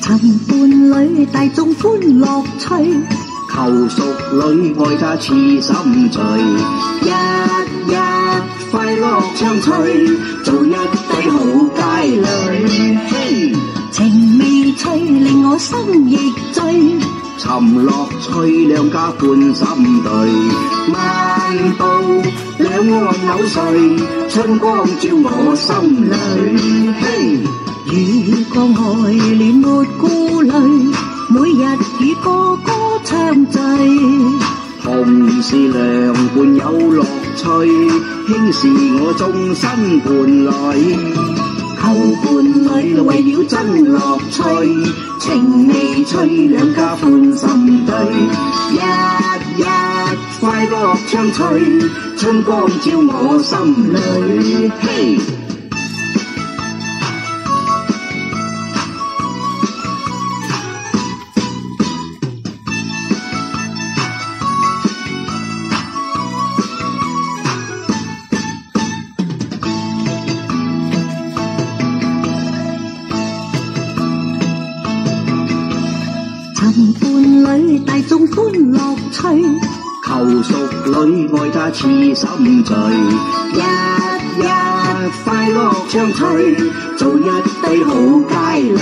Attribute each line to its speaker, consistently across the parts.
Speaker 1: 尋伴侶，大眾歡樂趣，
Speaker 2: 求淑女愛他似心醉，日日快樂暢趣，做一對好佳侶。嘿，
Speaker 1: 情未翠令我心亦醉，
Speaker 2: 尋樂趣兩家歡心對，晚到兩岸柳絮，春光照我心裏。嘿，
Speaker 1: 雨過愛戀沒顧慮，每日與哥哥暢聚，
Speaker 2: 同是良伴有樂趣，輕是我終身伴侶。
Speaker 1: 求伴侶為了真樂趣，情未翠兩家歡心對，
Speaker 2: 日日快樂暢趣，春光照我心裏。嘿，
Speaker 1: 尋伴侶，大眾歡樂趣，
Speaker 2: 求淑女愛他似心醉，日日快樂暢趣，做一對好佳侶。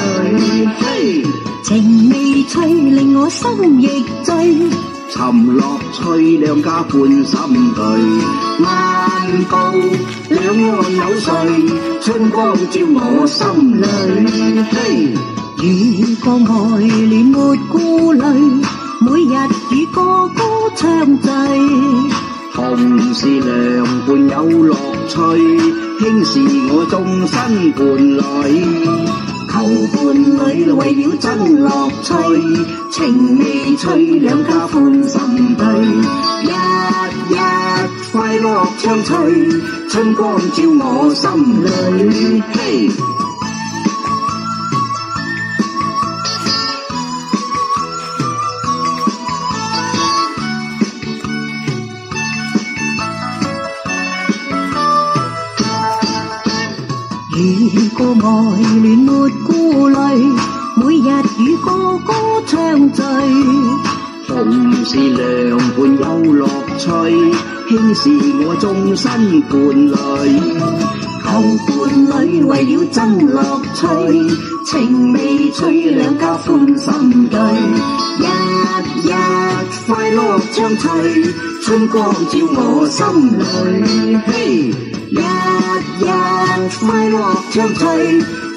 Speaker 2: 嘿，
Speaker 1: 情未翠令我心亦醉，
Speaker 2: 尋樂趣兩家歡心對，晚到兩岸柳絮，春光照我心裏。嘿，
Speaker 1: 雨過愛戀沒顧慮，每日與哥哥暢聚，
Speaker 2: 同是良伴有樂趣，輕是我終身伴侶。
Speaker 1: 求伴侶為了真樂趣，情未翠兩家歡心對，
Speaker 2: 日日快樂暢趣，春光照我心裏。嘿，
Speaker 1: 雨過愛戀沒顧慮，每日與哥哥暢聚，
Speaker 2: 同是良伴有樂趣，輕是我終身伴侶。
Speaker 1: 求伴侶為了真樂趣，情未翠兩家歡心對，
Speaker 2: 日日快樂暢趣，春光照我心裏。嘿，日日快樂暢趣，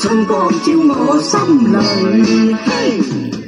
Speaker 2: 春光照我心裏。嘿。